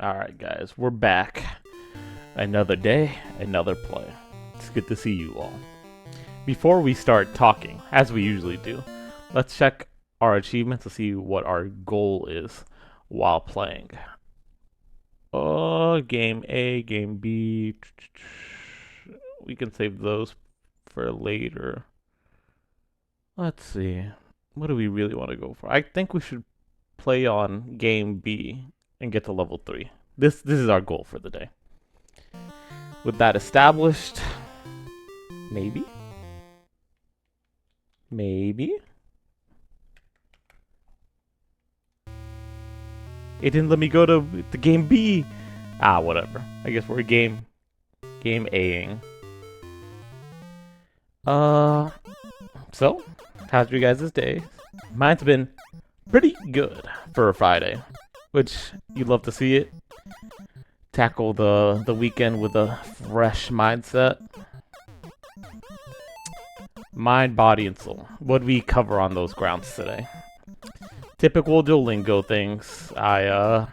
Alright, guys, we're back. Another day, another play. It's good to see you all. Before we start talking, as we usually do, let's check our achievements to see what our goal is while playing. Game A, Game B. We can save those for later. Let's see. What do we really want to go for? I think we should play on Game B and get to level 3. This is our goal for the day. With that established, maybe? It didn't let me go to the Game B. Ah, whatever. I guess we're game A-ing. So, how's your guys' day? Mine's been pretty good for a Friday, which you'd love to see it. Tackle the weekend with a fresh mindset. Mind, body, and soul. What do we cover on those grounds today? Typical Duolingo things. I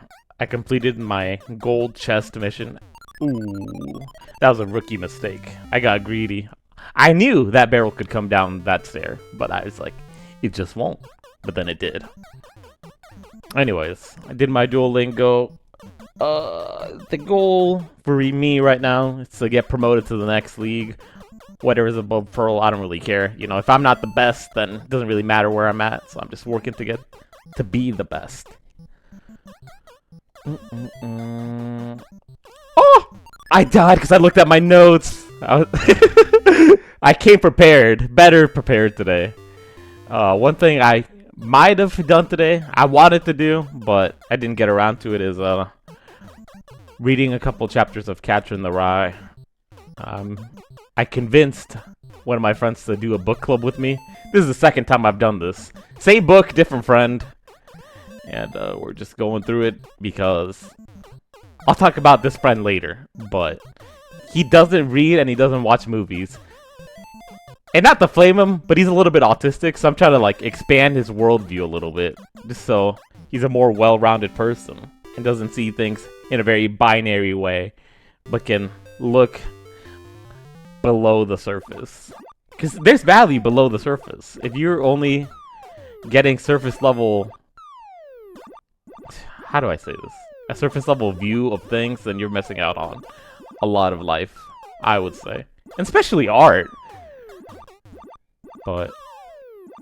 completed my gold chest mission. Ooh, that was a rookie mistake. I got greedy. I knew that barrel could come down that stair, but I was like, it just won't. But then it did. Anyways, I did my Duolingo. The goal for me right now is to get promoted to the next league. Whatever's above Pearl, I don't really care. You know, if I'm not the best, then it doesn't really matter where I'm at. So I'm just working to get to be the best. Oh! I died because I looked at my notes. I came prepared. Better prepared today. One thing I might have done today, I wanted to do, but I didn't get around to it, is reading a couple chapters of Catcher in the Rye. I convinced one of my friends to do a book club with me. This is the second time I've done this. Same book, different friend. And we're just going through it because I'll talk about this friend later, but he doesn't read and he doesn't watch movies. And not to flame him, but he's a little bit autistic, so I'm trying to like expand his worldview a little bit, just so he's a more well-rounded person and doesn't see things in a very binary way, but can look below the surface. Because there's value below the surface. If you're only getting surface level... How do I say this? A surface level view of things, then you're missing out on a lot of life, I would say. And especially art. But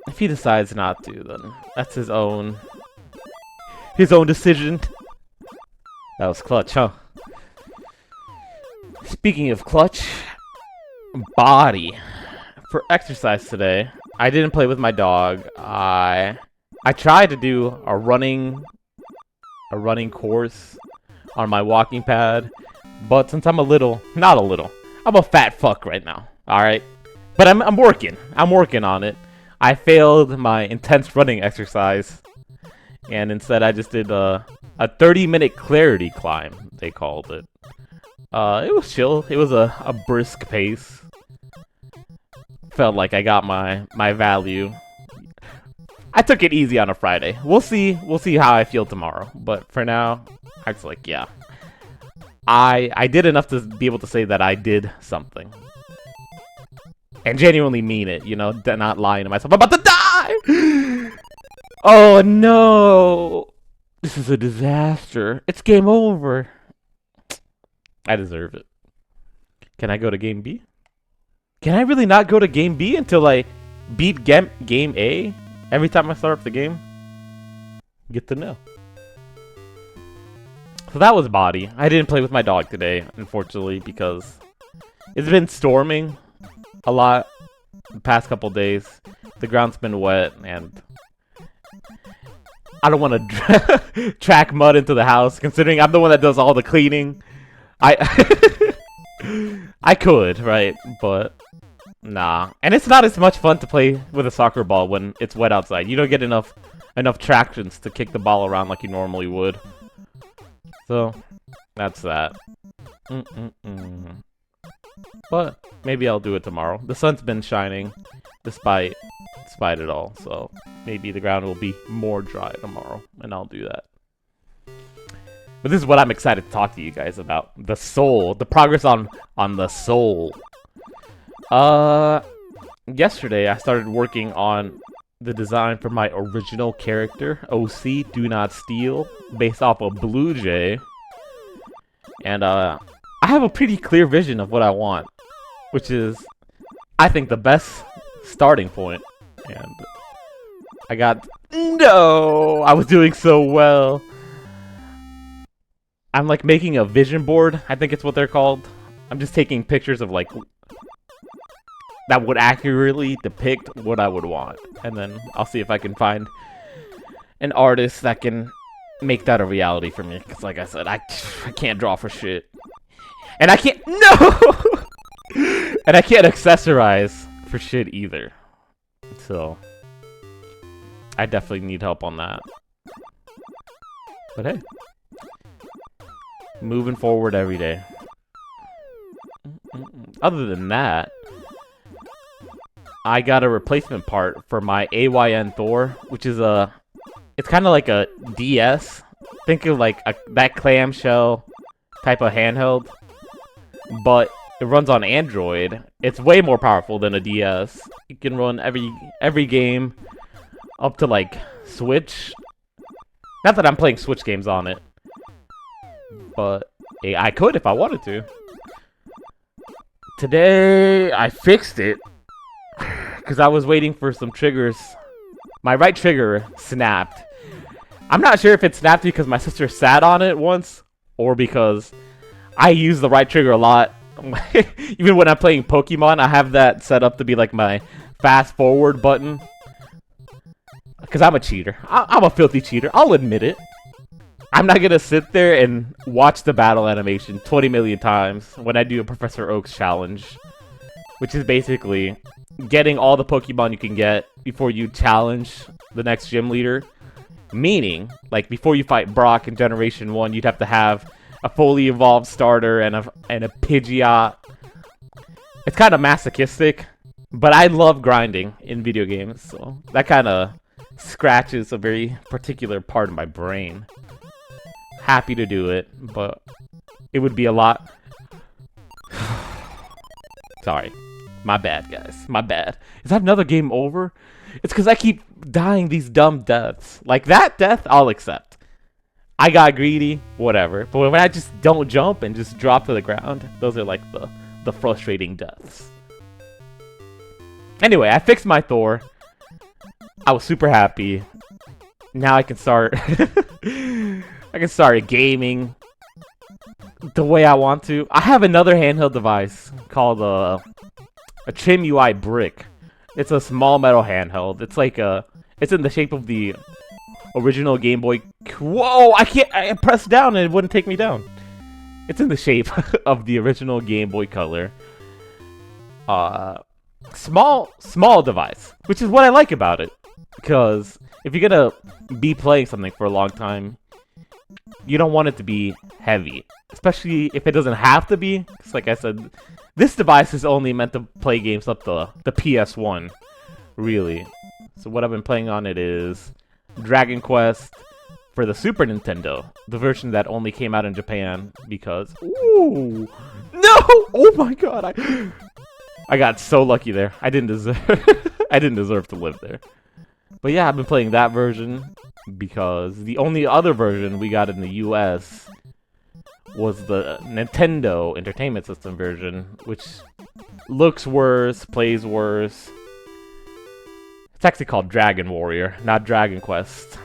if he decides not to, then that's his own decision. That was clutch, huh? Speaking of clutch, body. For exercise today, I didn't play with my dog. I tried to do a running course on my walking pad, but since I'm I'm a fat fuck right now. All right, but I'm working on it. I failed my intense running exercise, and instead I just did a 30-minute clarity climb, they called it. It was chill. It was a brisk pace. Felt like I got my value. I took it easy on a Friday. We'll see how I feel tomorrow. But for now, I was like, yeah. I did enough to be able to say that I did something. And genuinely mean it, you know, not lying to myself. I'm about to die! Oh no! This is a disaster. It's game over. I deserve it. Can I go to Game B? Can I really not go to Game B until I beat Game A? Every time I start up the game? Get to know. So that was body. I didn't play with my dog today, unfortunately, because it's been storming a lot the past couple days. The ground's been wet, and I don't want to track mud into the house, considering I'm the one that does all the cleaning. I could, right? But nah. And it's not as much fun to play with a soccer ball when it's wet outside. You don't get enough tractions to kick the ball around like you normally would. So, that's that. But maybe I'll do it tomorrow. The sun's been shining despite it all, so maybe the ground will be more dry tomorrow, and I'll do that. But this is what I'm excited to talk to you guys about. The Soul. The progress on the Soul. Yesterday I started working on the design for my original character, OC, Do Not Steal, based off of Blue Jay. And I have a pretty clear vision of what I want, which is, I think, the best starting point. And I got... No! I was doing so well. I'm like making a vision board, I think it's what they're called. I'm just taking pictures of like that would accurately depict what I would want. And then I'll see if I can find an artist that can make that a reality for me. Because like I said, I can't draw for shit. And I can't... No! And I can't accessorize for shit either. So I definitely need help on that. But hey. Moving forward every day. Other than that, I got a replacement part for my AYN Thor, which is it's kind of like a DS. Think of like that clamshell type of handheld, but it runs on Android. It's way more powerful than a DS. You can run every game up to like Switch. Not that I'm playing Switch games on it, but I could if I wanted to. Today, I fixed it because I was waiting for some triggers. My right trigger snapped. I'm not sure if it snapped because my sister sat on it once or because I use the right trigger a lot. Even when I'm playing Pokemon, I have that set up to be like my fast forward button. Because I'm a cheater. I'm a filthy cheater. I'll admit it. I'm not gonna sit there and watch the battle animation 20 million times when I do a Professor Oak's challenge. Which is basically getting all the Pokemon you can get before you challenge the next gym leader. Meaning, like before you fight Brock in Generation 1, you'd have to have a fully evolved starter and a Pidgeot. It's kind of masochistic, but I love grinding in video games, so that kind of scratches a very particular part of my brain. Happy to do it, but it would be a lot. Sorry. My bad, guys. My bad. Is that another game over? It's because I keep dying these dumb deaths. Like that death, I'll accept. I got greedy, whatever. But when I just don't jump and just drop to the ground, those are like the frustrating deaths. Anyway, I fixed my Thor. I was super happy. Now I can start... I can start gaming the way I want to. I have another handheld device called a Trim UI Brick. It's a small metal handheld. It's like it's in the shape of the original Game Boy. Whoa! I pressed down and it wouldn't take me down. It's in the shape of the original Game Boy Color. Small device, which is what I like about it. Because if you're gonna be playing something for a long time, you don't want it to be heavy, especially if it doesn't have to be. Because like I said, this device is only meant to play games up the PS1, really. So what I've been playing on it is Dragon Quest for the Super Nintendo, the version that only came out in Japan because... Ooh! No! Oh my god! I got so lucky there. I didn't deserve to live there. But yeah, I've been playing that version because the only other version we got in the US was the Nintendo Entertainment System version, which looks worse, plays worse. It's actually called Dragon Warrior, not Dragon Quest.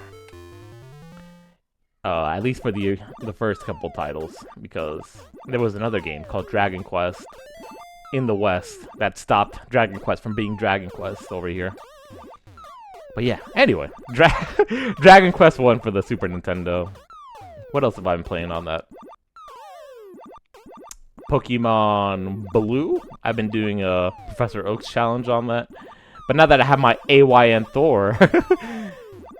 At least for the first couple titles, because there was another game called Dragon Quest in the West that stopped Dragon Quest from being Dragon Quest over here. But yeah, anyway, Dragon Quest 1 for the Super Nintendo. What else have I been playing on that? Pokemon Blue? I've been doing a Professor Oak's challenge on that. But now that I have my AYN Thor,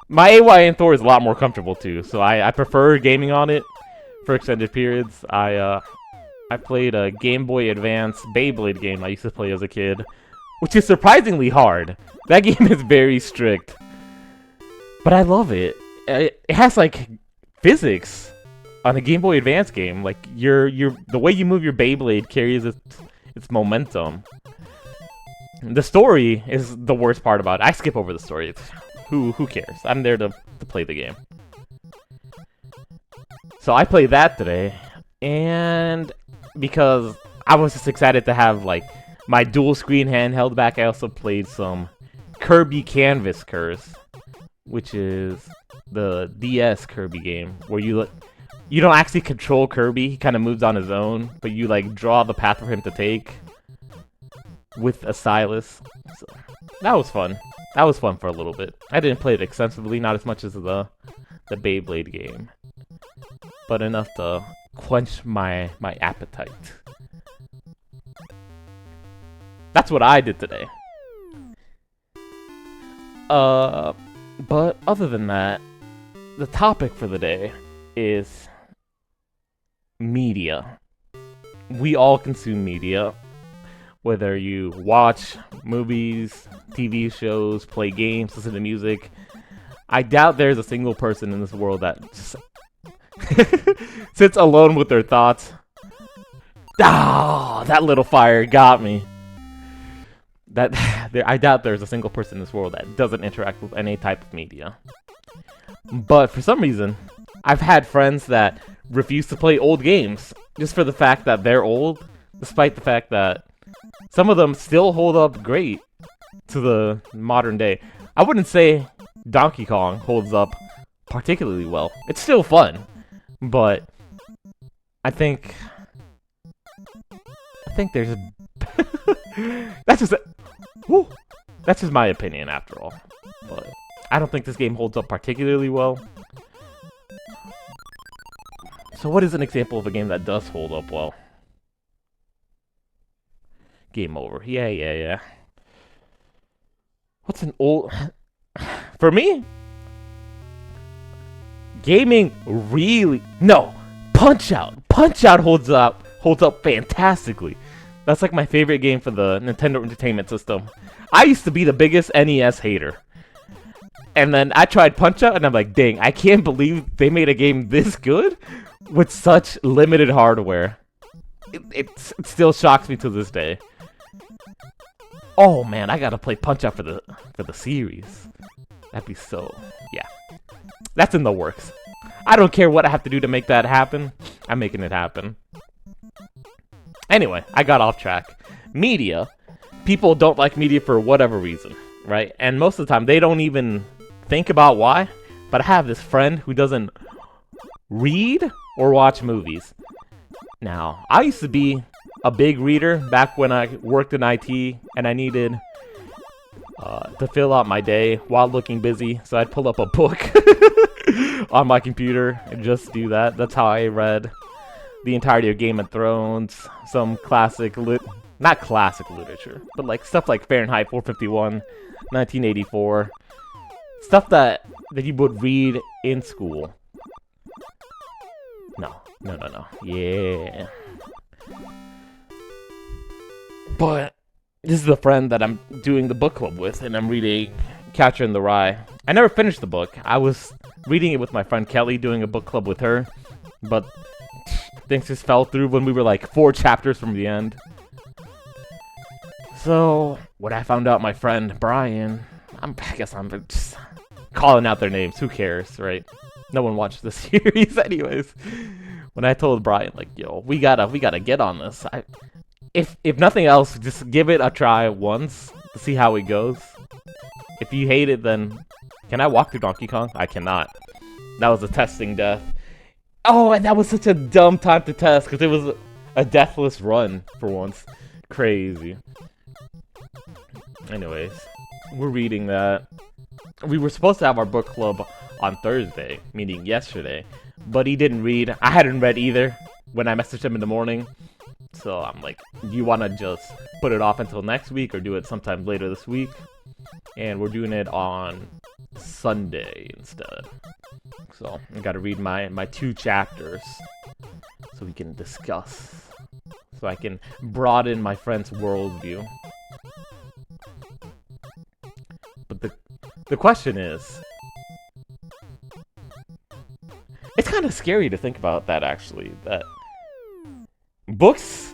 my AYN Thor is a lot more comfortable too. So I prefer gaming on it for extended periods. I played a Game Boy Advance Beyblade game I used to play as a kid, which is surprisingly hard. That game is very strict, but I love it. It has like physics on a Game Boy Advance game, like the way you move your Beyblade carries its momentum. The story is the worst part about it. I skip over the story. Who cares? I'm there to play the game. So I played that today, and because I was just excited to have like my dual screen handheld back, I also played some Kirby Canvas Curse, which is the DS Kirby game where you don't actually control Kirby. He kind of moves on his own, but you like draw the path for him to take with a stylus. So that was fun. That was fun for a little bit. I didn't play it extensively, not as much as the Beyblade game, but enough to quench my appetite. That's what I did today. But other than that, the topic for the day is media. We all consume media. Whether you watch movies, TV shows, play games, listen to music, I doubt there's a single person in this world that just sits alone with their thoughts. Ah, that little fire got me. I doubt there's a single person in this world that doesn't interact with any type of media. But for some reason, I've had friends that refuse to play old games just for the fact that they're old, despite the fact that some of them still hold up great to the modern day. I wouldn't say Donkey Kong holds up particularly well. It's still fun, but I think there's that's just my opinion after all. But I don't think this game holds up particularly well. So what is an example of a game that does hold up well? Game over. Yeah. What's an old... For me? Gaming really... No! Punch-Out! Punch-Out holds up fantastically. That's like my favorite game for the Nintendo Entertainment System. I used to be the biggest NES hater. And then I tried Punch-Out and I'm like, dang, I can't believe they made a game this good with such limited hardware. It still shocks me to this day. Oh man, I gotta play Punch-Out for the series. That'd be so... yeah. That's in the works. I don't care what I have to do to make that happen. I'm making it happen. Anyway, I got off track. Media. People don't like media for whatever reason, right? And most of the time, they don't even think about why. But I have this friend who doesn't read or watch movies. Now, I used to be a big reader back when I worked in IT and I needed to fill out my day while looking busy. So I'd pull up a book on my computer and just do that. That's how I read the entirety of Game of Thrones, some classic not classic literature, but like stuff like Fahrenheit 451, 1984, stuff that you would read in school. No. Yeah. But this is a friend that I'm doing the book club with, and I'm reading Catcher in the Rye. I never finished the book. I was reading it with my friend Kelly, doing a book club with her, but things just fell through when we were like 4 chapters from the end. So, when I found out my friend Brian, I guess I'm just calling out their names. Who cares, right? No one watched the series anyways. When I told Brian, like, yo, we gotta get on this. If nothing else, just give it a try once to see how it goes. If you hate it, then... Can I walk through Donkey Kong? I cannot. That was a testing death. Oh, and that was such a dumb time to test, because it was a deathless run for once. Crazy. Anyways, we're reading that. We were supposed to have our book club on Thursday, meaning yesterday, but he didn't read. I hadn't read either when I messaged him in the morning. So I'm like, do you want to just put it off until next week or do it sometime later this week? And we're doing it on Sunday instead. So I got to read my 2 chapters so we can discuss. So I can broaden my friend's worldview. But the question is It's kind of scary to think about that, actually. That books,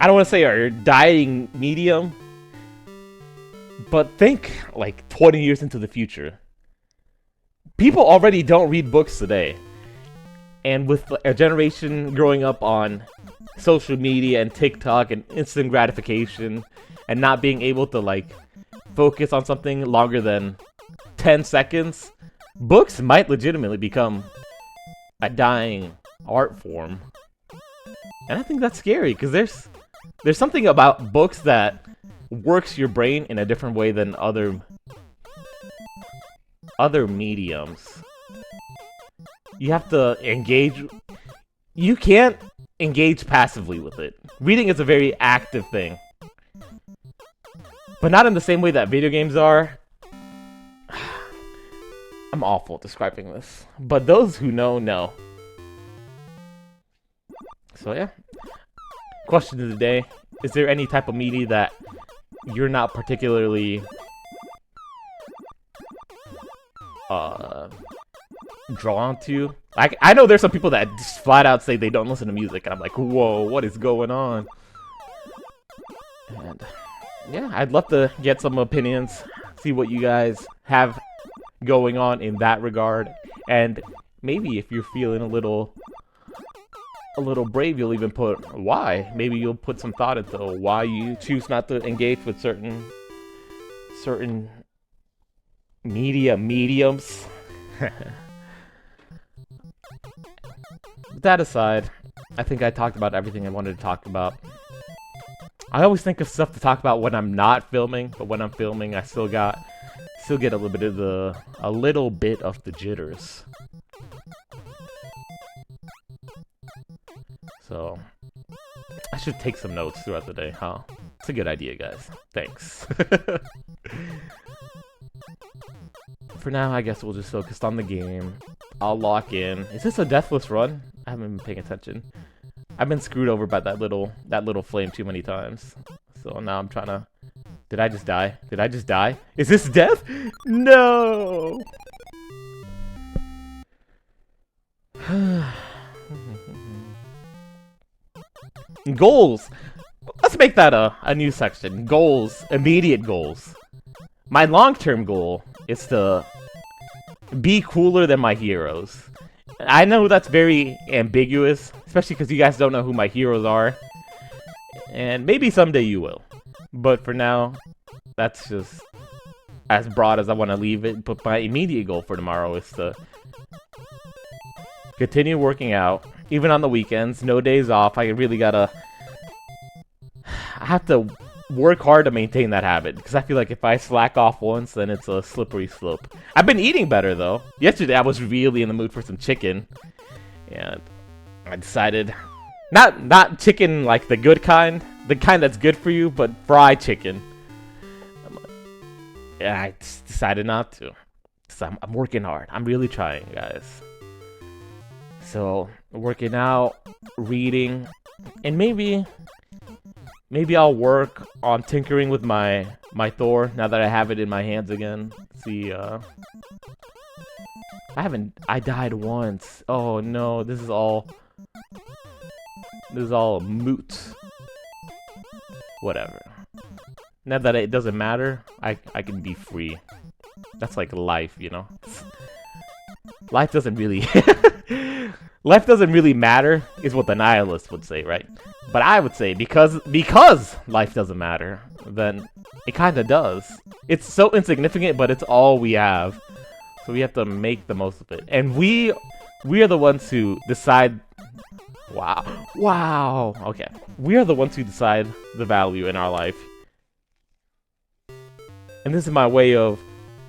I don't want to say are a dying medium, but think like 20 years into the future. People already don't read books today. And with a generation growing up on social media and TikTok and instant gratification and not being able to like focus on something longer than 10 seconds, books might legitimately become a dying art form. And I think that's scary because there's something about books that works your brain in a different way than other mediums. You have to engage. You can't engage passively with it. Reading is a very active thing. But not in the same way that video games are. I'm awful at describing this. But those who know, know. So yeah. Question of the day. Is there any type of media that you're not particularly drawn to? I know there's some people that just flat out say they don't listen to music, and I'm like, whoa, what is going on? And yeah, I'd love to get some opinions, see what you guys have going on in that regard, and maybe if you're feeling a little brave, you'll even put why. Maybe you'll put some thought into why you choose not to engage with certain mediums. With that aside, I think I talked about everything I wanted to talk about. I always think of stuff to talk about when I'm not filming, but when I'm filming, I still get a little bit of the jitters. So I should take some notes throughout the day, huh? It's a good idea, guys. Thanks. For now, I guess we'll just focus on the game. I'll lock in. Is this a deathless run? I haven't been paying attention. I've been screwed over by that little flame too many times. So now I'm trying to... Did I just die? Did I just die? Is this death? No! Goals! Let's make that a new section. Goals. Immediate goals. My long-term goal is to be cooler than my heroes. I know that's very ambiguous, especially because you guys don't know who my heroes are. And maybe someday you will. But for now, that's just as broad as I want to leave it. But my immediate goal for tomorrow is to continue working out, even on the weekends, no days off. I have to work hard to maintain that habit, because I feel like if I slack off once, then it's a slippery slope. I've been eating better, though. Yesterday, I was really in the mood for some chicken, and I decided, not chicken like the good kind, the kind that's good for you, but fried chicken. And I just decided not to. So I'm working hard. I'm really trying, guys. So, working out, reading, and maybe I'll work on tinkering with my Thor now that I have it in my hands again. See, I died once. Oh no, this is all moot. Whatever. Now that it doesn't matter, I can be free. That's like life, you know? Life doesn't really... Life doesn't really matter, is what the nihilist would say, right? But I would say, because life doesn't matter, then it kinda does. It's so insignificant, but it's all we have. So we have to make the most of it. And we are the ones who decide... Wow. Okay. We are the ones who decide the value in our life. And this is my way of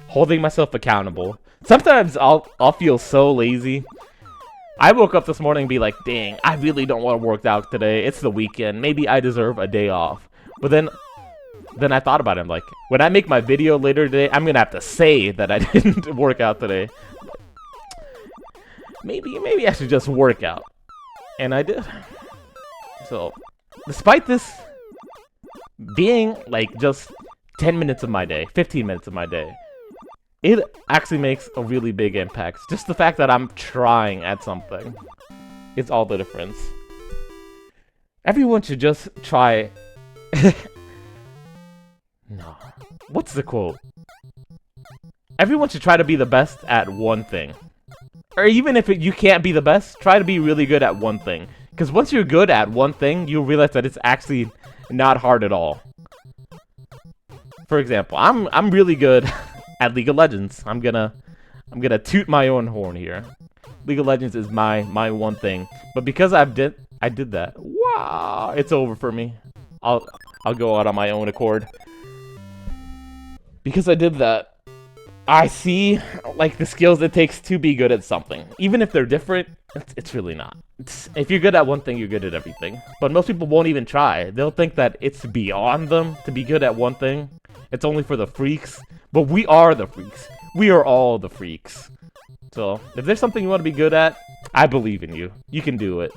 holding myself accountable. Sometimes I'll feel so lazy. I woke up this morning and be like, dang, I really don't want to work out today. It's the weekend. Maybe I deserve a day off. But then I thought about it. I'm like, when I make my video later today, I'm going to have to say that I didn't work out today. Maybe I should just work out. And I did. So, despite this being like just 10 minutes of my day, 15 minutes of my day, it actually makes a really big impact. Just the fact that I'm trying at something. It's all the difference. Everyone should just try... No. What's the quote? Everyone should try to be the best at one thing. Or even if you can't be the best, try to be really good at one thing. Because once you're good at one thing, you'll realize that it's actually not hard at all. For example, I'm really good at League of Legends. I'm gonna toot my own horn here. League of Legends is my one thing. But because I did that, wow, it's over for me. I'll go out on my own accord. Because I did that, I see like the skills it takes to be good at something. Even if they're different, it's really not. If you're good at one thing, you're good at everything. But most people won't even try. They'll think that it's beyond them to be good at one thing. It's only for the freaks. But we are the freaks. We are all the freaks. So, if there's something you want to be good at, I believe in you. You can do it.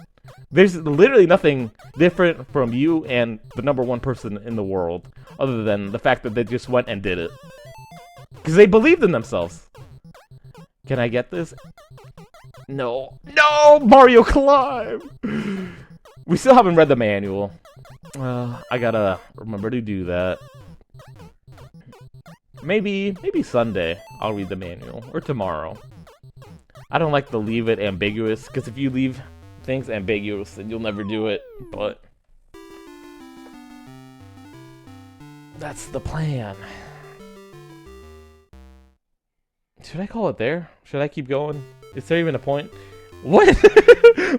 There's literally nothing different from you and the #1 person in the world, other than the fact that they just went and did it. Because they believed in themselves. Can I get this? No. No! Mario Climb! We still haven't read the manual. I gotta remember to do that. Maybe Sunday I'll read the manual. Or tomorrow. I don't like to leave it ambiguous, because if you leave things ambiguous, then you'll never do it, but that's the plan. Should I call it there? Should I keep going? Is there even a point? What?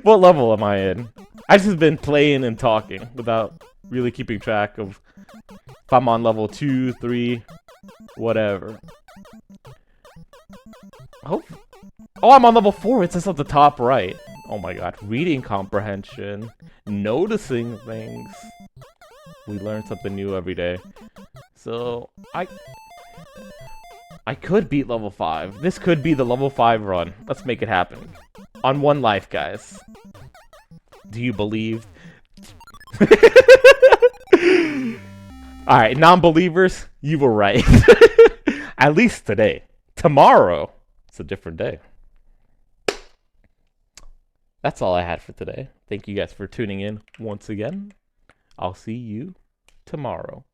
What level am I in? I've just been playing and talking without really keeping track of if I'm on level 2, 3, whatever. Oh, I'm on level 4. It says at the top right. Oh my god. Reading comprehension. Noticing things. We learn something new every day. So, I could beat level 5. This could be the level 5 run. Let's make it happen. On one life, guys. Do you believe? Alright, non-believers, you were right. At least today. Tomorrow, it's a different day. That's all I had for today. Thank you guys for tuning in once again. I'll see you tomorrow.